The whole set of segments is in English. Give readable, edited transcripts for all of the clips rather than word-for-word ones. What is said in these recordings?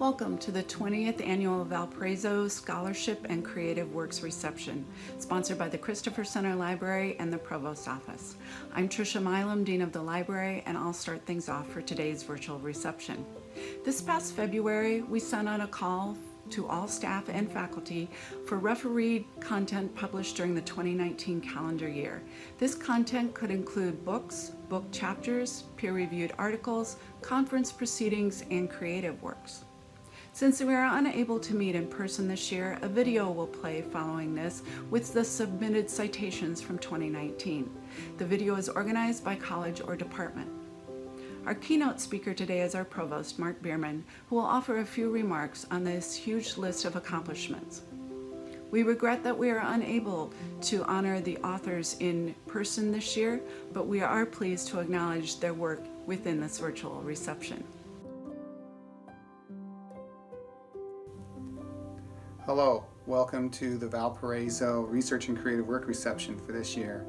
Welcome to the 20th Annual Valparaiso Scholarship and Creative Works Reception, sponsored by the Christopher Center Library and the Provost Office. I'm Tricia Milam, Dean of the Library, and I'll start things off for today's virtual reception. This past February, we sent out a call to all staff and faculty for refereed content published during the 2019 calendar year. This content could include books, book chapters, peer-reviewed articles, conference proceedings, and creative works. Since we are unable to meet in person this year, a video will play following this with the submitted citations from 2019. The video is organized by college or department. Our keynote speaker today is our provost, Mark Bierman, who will offer a few remarks on this huge list of accomplishments. We regret that we are unable to honor the authors in person this year, but we are pleased to acknowledge their work within this virtual reception. Hello, welcome to the Valparaiso Research and Creative Work Reception for this year.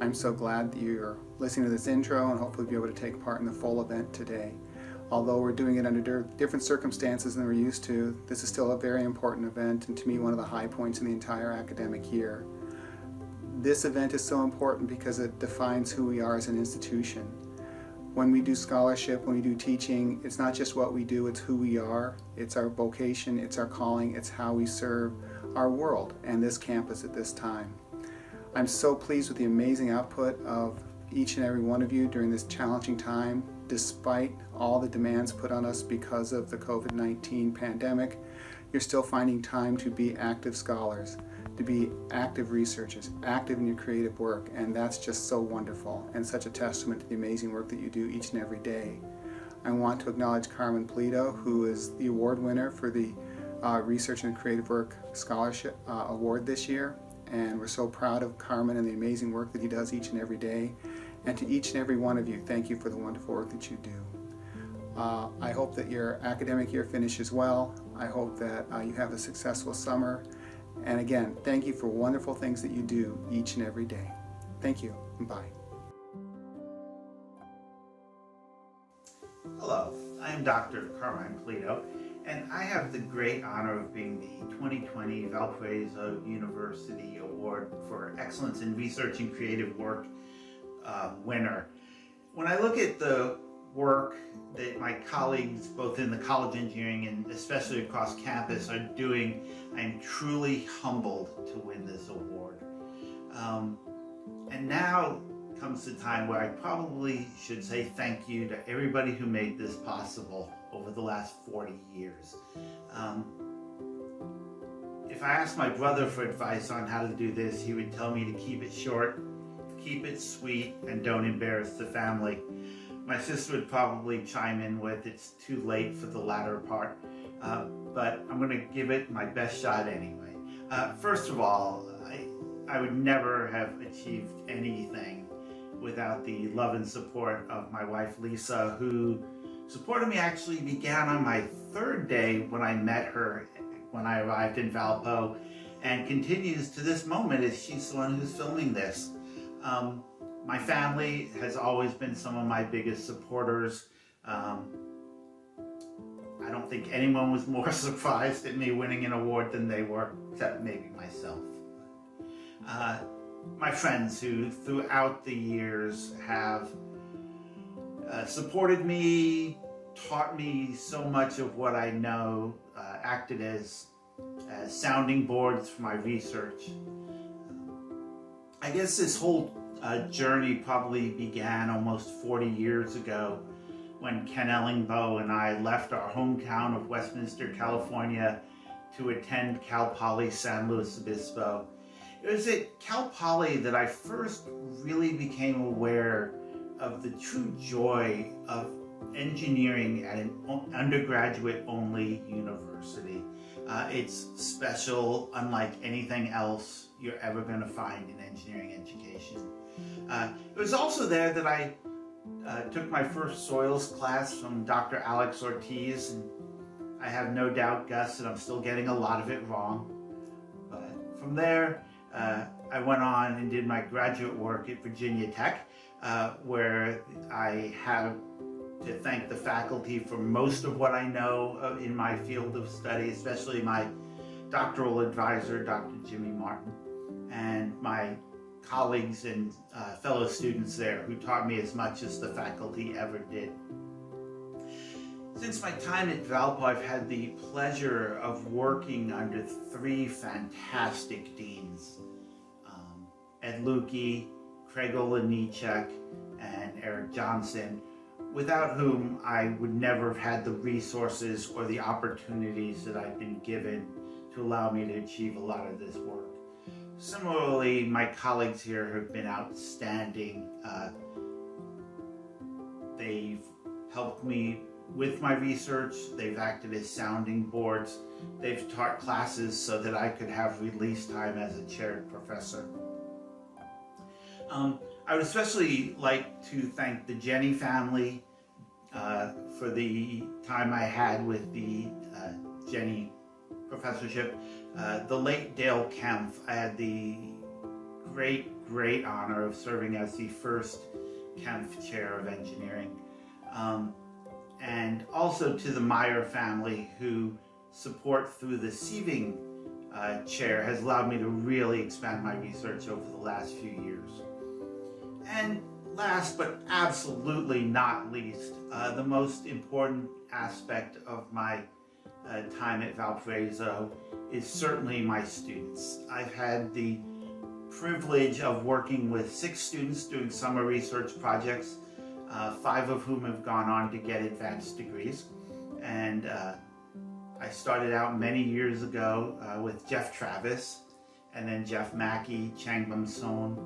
I'm so glad that you're listening to this intro and hopefully be able to take part in the full event today. Although we're doing it under different circumstances than we're used to, this is still a very important event and to me one of the high points in the entire academic year. This event is so important because it defines who we are as an institution. When we do scholarship, when we do teaching, it's not just what we do, it's who we are. It's our vocation, it's our calling, it's how we serve our world and this campus at this time. I'm so pleased with the amazing output of each and every one of you during this challenging time. Despite all the demands put on us because of the COVID-19 pandemic, you're still finding time to be active scholars, to be active researchers, active in your creative work, and that's just so wonderful and such a testament to the amazing work that you do each and every day. I want to acknowledge Carmen Polito, who is the award winner for the Research and Creative Work Scholarship Award this year. And we're so proud of Carmen and the amazing work that he does each and every day. And to each and every one of you, thank you for the wonderful work that you do. I hope that your academic year finishes well. I hope that you have a successful summer. And again, thank you for wonderful things that you do each and every day. Thank you, and bye. Hello, I am Dr. Carmine Polito, and I have the great honor of being the 2020 Valparaiso University Award for Excellence in Research and Creative Work winner. When I look at the work that my colleagues, both in the college engineering and especially across campus, are doing, I'm truly humbled to win this award. And now comes the time where I probably should say thank you to everybody who made this possible over the last 40 years. If I asked my brother for advice on how to do this, he would tell me to keep it short, keep it sweet, and don't embarrass the family. My sister would probably chime in with, it's too late for the latter part, but I'm going to give it my best shot anyway. First of all, I would never have achieved anything without the love and support of my wife Lisa, who supported me actually began on my third day when I met her when I arrived in Valpo, and continues to this moment as she's the one who's filming this. My family has always been some of my biggest supporters. I don't think anyone was more surprised at me winning an award than they were, except maybe myself. My friends who throughout the years have supported me, taught me so much of what I know, acted as sounding boards for my research. I guess this whole journey probably began almost 40 years ago when Ken Ellingbo and I left our hometown of Westminster, California to attend Cal Poly San Luis Obispo. It was at Cal Poly that I first really became aware of the true joy of engineering at an undergraduate-only university. It's special, unlike anything else you're ever going to find in engineering education. It was also there that I took my first soils class from Dr. Alex Ortiz, and I have no doubt, Gus, that I'm still getting a lot of it wrong. But from there, I went on and did my graduate work at Virginia Tech, where I have to thank the faculty for most of what I know in my field of study, especially my doctoral advisor, Dr. Jimmy Martin, and my colleagues and fellow students there who taught me as much as the faculty ever did. Since my time at Valpo, I've had the pleasure of working under three fantastic deans, Ed Lukey, Craig Olenichek, and Eric Johnson, without whom I would never have had the resources or the opportunities that I've been given to allow me to achieve a lot of this work. Similarly, my colleagues here have been outstanding. They've helped me with my research, they've acted as sounding boards, they've taught classes so that I could have release time as a chaired professor. I would especially like to thank the Jenny family for the time I had with the Jenny professorship. The late Dale Kempf, I had the great honor of serving as the first Kempf Chair of Engineering. And also to the Meyer family, who support through the Sieving chair has allowed me to really expand my research over the last few years. And last but absolutely not least, the most important aspect of my time at Valparaiso is certainly my students. I've had the privilege of working with 6 students doing summer research projects, 5 of whom have gone on to get advanced degrees. And I started out many years ago with Jeff Travis, and then Jeff Mackey, Chang Bum Son,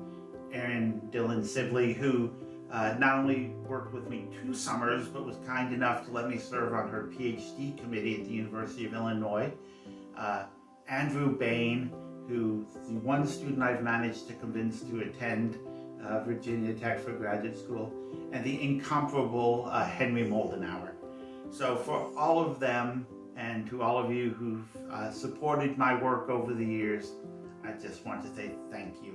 Erin Dillon Sibley, who not only worked with me 2 summers, but was kind enough to let me serve on her PhD committee at the University of Illinois. Andrew Bain, who's the one student I've managed to convince to attend Virginia Tech for graduate school, and the incomparable Henry Moldenauer. So for all of them, and to all of you who've supported my work over the years, I just want to say thank you.